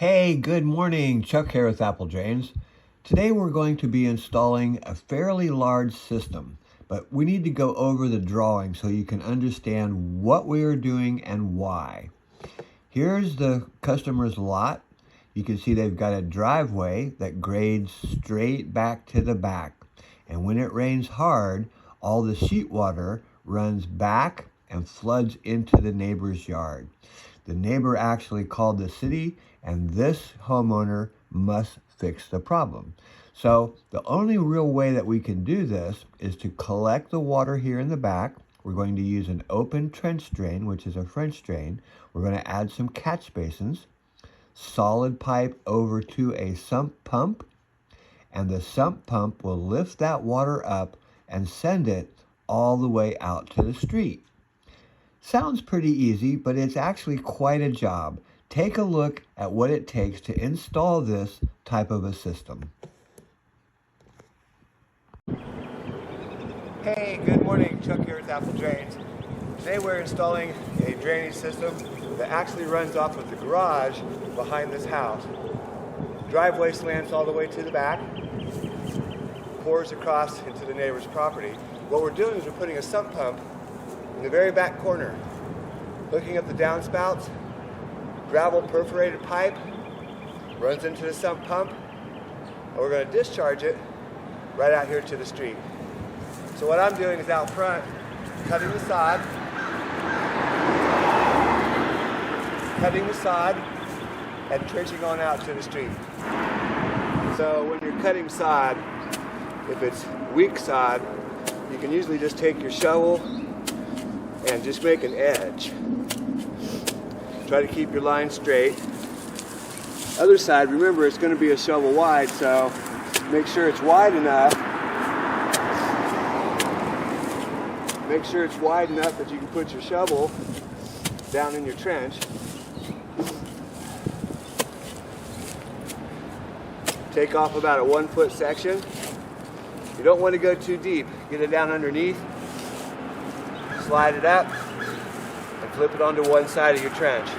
Hey, good morning. Chuck here with Apple Drains. Today we're going to be installing a fairly large system, but we need to go over the drawing so you can understand what we are doing and why. Here's the customer's lot. You can see they've got a driveway that grades straight back to the back. And when it rains hard, all the sheet water runs back and floods into the neighbor's yard. The neighbor actually called the city, and this homeowner must fix the problem. So the only real way that we can do this is to collect the water here in the back. We're going to use an open trench drain, which is a French drain. We're going to add some catch basins, solid pipe over to a sump pump, and the sump pump will lift that water up and send it all the way out to the street. Sounds pretty easy, but it's actually quite a job. Take a look at what it takes to install this type of a system. Hey, good morning. Chuck here with Apple Drains. Today we're installing a drainage system that actually runs off of the garage behind this house. Driveway slants all the way to the back, pours across into the neighbor's property. What we're doing is we're putting a sump pump in the very back corner, hooking up the downspouts. Gravel perforated pipe runs into the sump pump, and we're going to discharge it right out here to the street. So what I'm doing is out front, cutting the sod, and trenching on out to the street. So when you're cutting sod, if it's weak sod, you can usually just take your shovel and just make an edge. Try to keep your line straight. Other side, remember it's going to be a shovel wide, so make sure it's wide enough. Make sure it's wide enough that you can put your shovel down in your trench. Take off about a 1 foot section. You don't want to go too deep. Get it down underneath. Slide it up and flip it onto one side of your trench.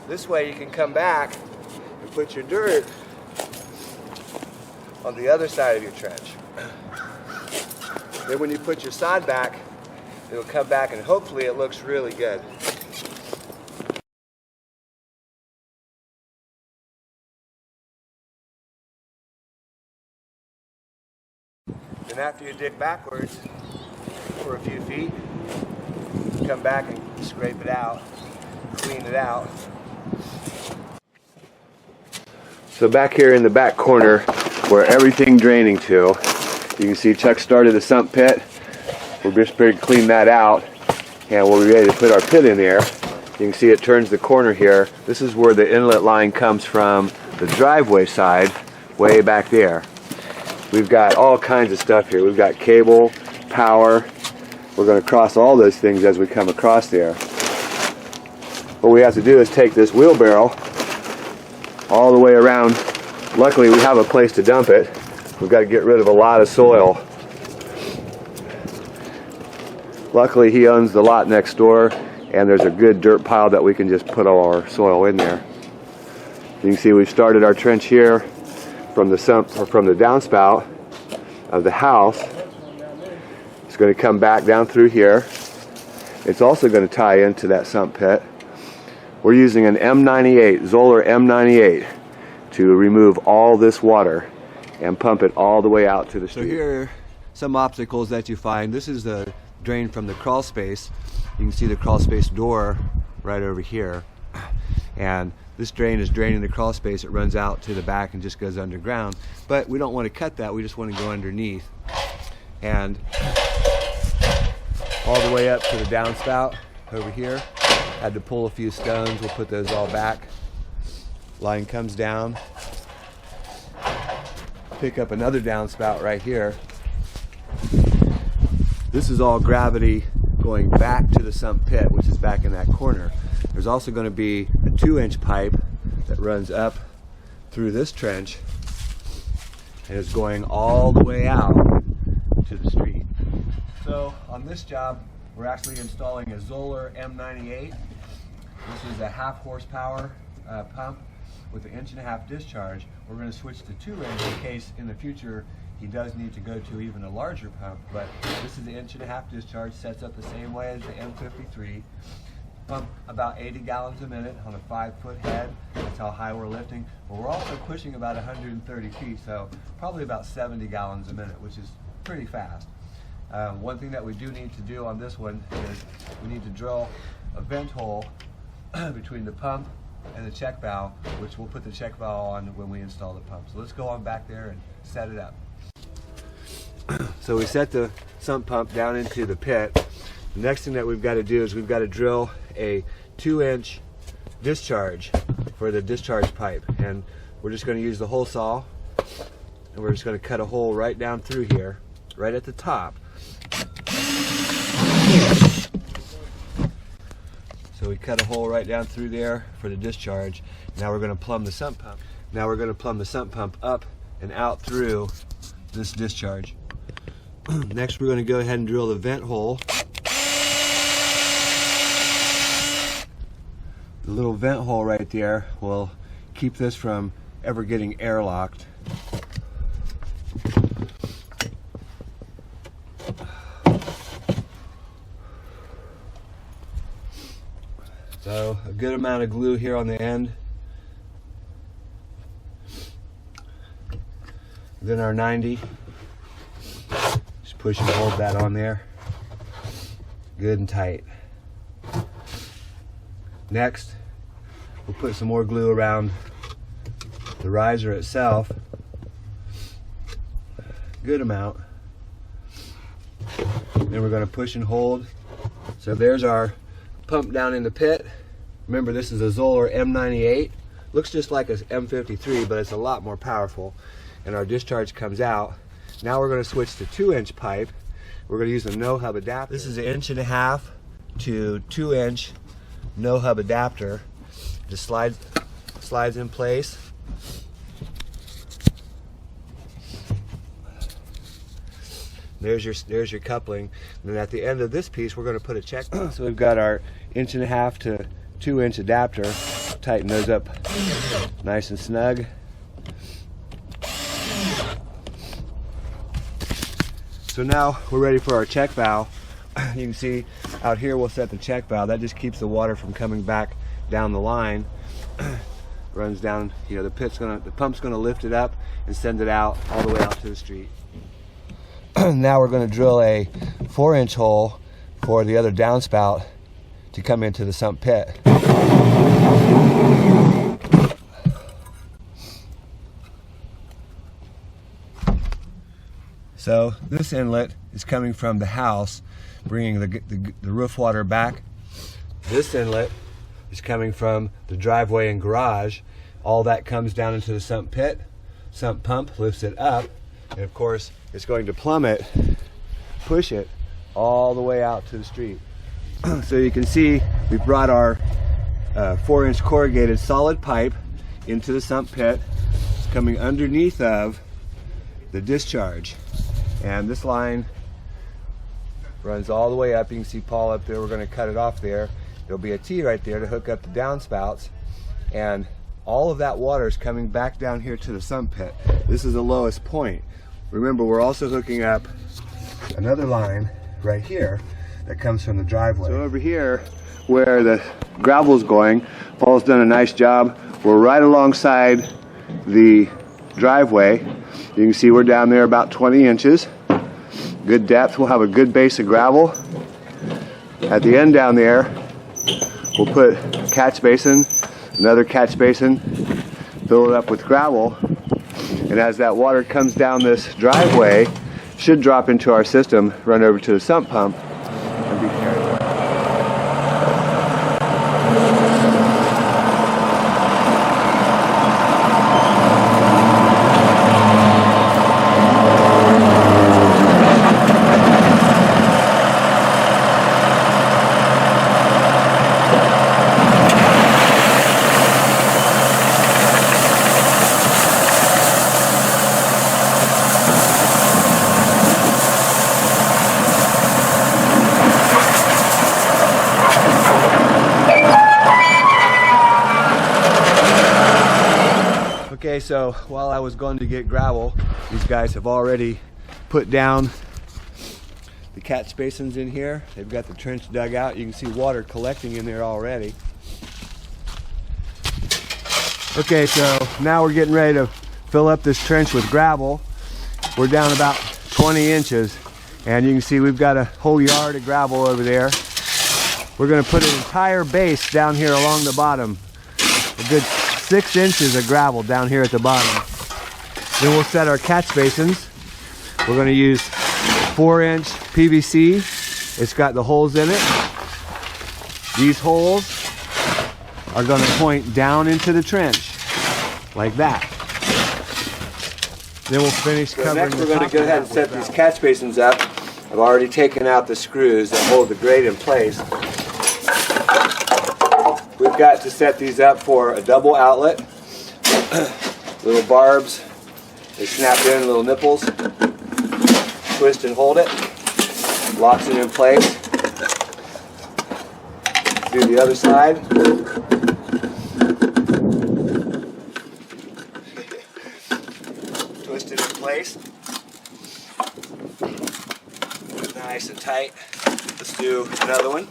This way you can come back and put your dirt on the other side of your trench. Then when you put your sod back, it'll come back and hopefully it looks really good. Then after you dig backwards for a few feet, come back and scrape it out, clean it out. So back here in the back corner where everything draining to, you can see Chuck started the sump pit. We're just ready to clean that out and we'll be ready to put our pit in there. You can see it turns the corner here. This is where the inlet line comes from the driveway side, way back there. We've got all kinds of stuff here. We've got cable, power. We're going to cross all those things as we come across there. What we have to do is take this wheelbarrow all the way around. Luckily we have a place to dump it. We've got to get rid of a lot of soil. Luckily he owns the lot next door and there's a good dirt pile that we can just put all our soil in there. You can see we've started our trench here from the sump or from the downspout of the house. It's going to come back down through here. It's also going to tie into that sump pit. We're using an M98, Zoller M98, to remove all this water and pump it all the way out to the street. So here are some obstacles that you find. This is the drain from the crawl space. You can see the crawl space door right over here. And this drain is draining the crawl space. It runs out to the back and just goes underground. But we don't want to cut that. We just want to go underneath. And all the way up to the downspout over here. Had to pull a few stones. We'll put those all back. Line comes down. Pick up another downspout right here. This is all gravity going back to the sump pit, which is back in that corner. There's also going to be a 2-inch pipe that runs up through this trench and is going all the way out to the street. So on this job, we're actually installing a Zoller M98. This is a 1/2 horsepower pump with an 1.5-inch discharge. We're going to switch to 2-inch in case in the future he does need to go to even a larger pump, but this is the 1.5-inch discharge, sets up the same way as the M53. Pump about 80 gallons a minute on a 5-foot head. That's how high we're lifting. But we're also pushing about 130 feet, so probably about 70 gallons a minute, which is pretty fast. One thing that we do need to do on this one is we need to drill a vent hole between the pump and the check valve, which we'll put the check valve on when we install the pump. So let's go on back there and set it up. So we set the sump pump down into the pit. The next thing that we've got to do is we've got to drill a 2-inch discharge for the discharge pipe, and we're just going to use the hole saw, and we're just going to cut a hole right down through here, right at the top. So we cut a hole right down through there for the discharge. Now we're going to plumb the sump pump. Now we're going to plumb the sump pump up and out through this discharge. Next, we're going to go ahead and drill the vent hole. The little vent hole right there will keep this from ever getting airlocked. So a good amount of glue here on the end. Then our 90. Just push and hold that on there. Good and tight. Next, we'll put some more glue around the riser itself. Good amount. Then we're going to push and hold. So there's our pump down in the pit. Remember, this is a Zoller M98. Looks just like a M53, but it's a lot more powerful. And our discharge comes out. Now we're going to switch to 2-inch pipe. We're going to use a no-hub adapter. This is an 1.5 to 2-inch no-hub adapter. Just slides in place. There's your coupling. And then at the end of this piece, we're going to put a check. So we've got our 1.5 to 2-inch adapter. Tighten those up nice and snug. So now we're ready for our check valve. You can see out here we'll set the check valve. That just keeps the water from coming back down the line. Runs down, you know, the pump's gonna lift it up and send it out all the way out to the street. Now we're gonna drill a 4-inch hole for the other downspout to come into the sump pit. So this inlet is coming from the house, bringing the roof water back. This inlet is coming from the driveway and garage. All that comes down into the sump pit. Sump pump lifts it up, and of course it's going to plumb it, push it all the way out to the street. So you can see we brought our 4-inch corrugated solid pipe into the sump pit. It's coming underneath of the discharge. And this line runs all the way up. You can see Paul up there. We're going to cut it off there. There'll be a T right there to hook up the downspouts. And all of that water is coming back down here to the sump pit. This is the lowest point. Remember, we're also hooking up another line right here that comes from the driveway. So over here, where the gravel's going, Paul's done a nice job. We're right alongside the driveway. You can see we're down there about 20 inches. Good depth. We'll have a good base of gravel. At the end down there, we'll put a catch basin, another catch basin, fill it up with gravel, and as that water comes down this driveway, should drop into our system, run over to the sump pump, and be carried away. Okay, so while I was going to get gravel, these guys have already put down the catch basins in here. They've got the trench dug out. You can see water collecting in there already. Okay, so now we're getting ready to fill up this trench with gravel. We're down about 20 inches, and you can see we've got a whole yard of gravel over there. We're going to put an entire base down here along the bottom. A good 6 inches of gravel down here at the bottom. Then we'll set our catch basins. We're going to use 4-inch PVC. It's got the holes in it. These holes are going to point down into the trench like that. Then we'll finish covering. Next we're going to go ahead and set these catch basins up. I've already taken out the screws that hold the grate in place. We've got to set these up for a double outlet. Little barbs, they snap in, little nipples. Twist and hold it. Locks it in place. Do the other side. Twist it in place. Nice and tight. Let's do another one.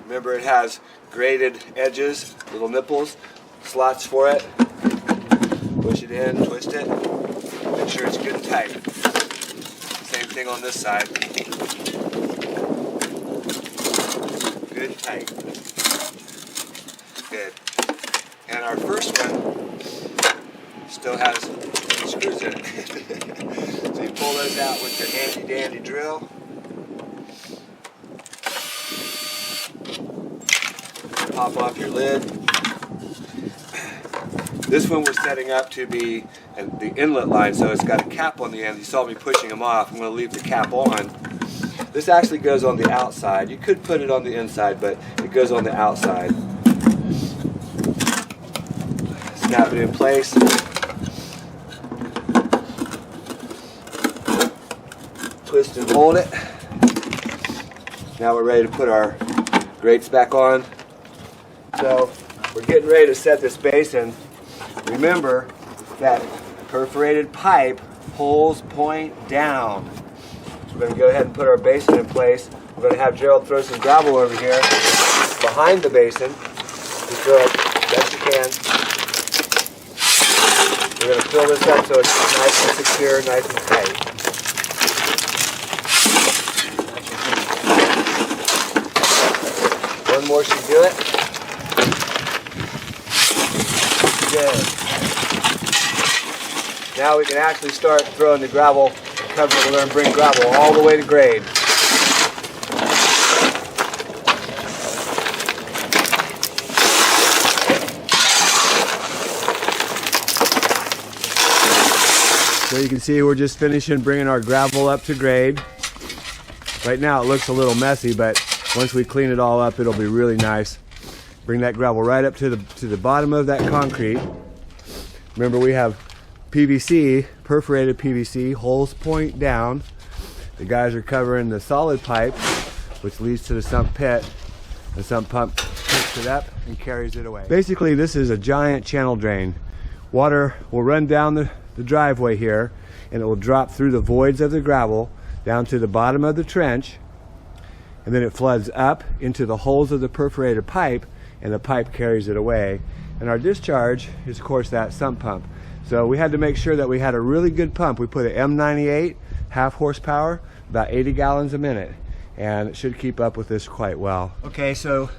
Remember, it has graded edges, little nipples, slots for it. Push it in, twist it. Make sure it's good and tight. Same thing on this side. Good and tight. Good. And our first one still has screws in it. So you pull those out with your handy dandy drill. Pop off your lid. This one we're setting up to be the inlet line, so it's got a cap on the end. You saw me pushing them off. I'm going to leave the cap on. This actually goes on the outside. You could put it on the inside, but it goes on the outside. Snap it in place. Twist and hold it. Now we're ready to put our grates back on. So we're getting ready to set this basin. Remember that perforated pipe holes point down. So we're going to go ahead and put our basin in place. We're going to have Gerald throw some gravel over here behind the basin. Just throw it best you can. We're going to fill this up so it's nice and secure, nice and tight. One more should do it. Good. Now we can actually start throwing the gravel and cover. We're going to bring gravel all the way to grade. So you can see we're just finishing bringing our gravel up to grade. Right now it looks a little messy, but once we clean it all up, it'll be really nice. Bring that gravel right up to the bottom of that concrete. Remember, we have PVC, perforated PVC, holes point down. The guys are covering the solid pipe, which leads to the sump pit. The sump pump picks it up and carries it away. Basically, this is a giant channel drain. Water will run down the driveway here, and it will drop through the voids of the gravel down to the bottom of the trench, and then it floods up into the holes of the perforated pipe, and the pipe carries it away. And our discharge is, of course, that sump pump. So we had to make sure that we had a really good pump. We put an M98, half horsepower, about 80 gallons a minute, and it should keep up with this quite well. Okay, so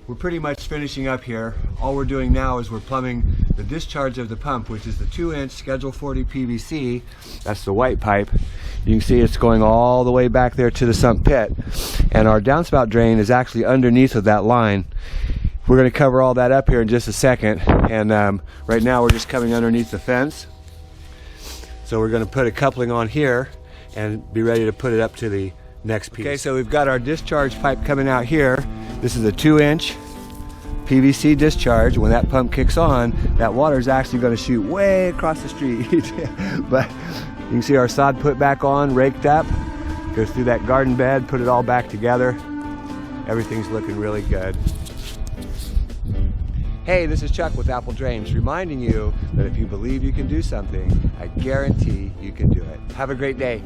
we're pretty much finishing up here. All we're doing now is we're plumbing the discharge of the pump, which is the 2-inch Schedule 40 PVC. That's the white pipe. You can see it's going all the way back there to the sump pit. And our downspout drain is actually underneath of that line. We're going to cover all that up here in just a second. And right now we're just coming underneath the fence. So we're going to put a coupling on here and be ready to put it up to the next piece. Okay, so we've got our discharge pipe coming out here. This is a 2-inch PVC discharge. When that pump kicks on, that water is actually going to shoot way across the street. But you can see our sod put back on, raked up, goes through that garden bed, put it all back together. Everything's looking really good. Hey, this is Chuck with Apple Drains, reminding you that if you believe you can do something, I guarantee you can do it. Have a great day.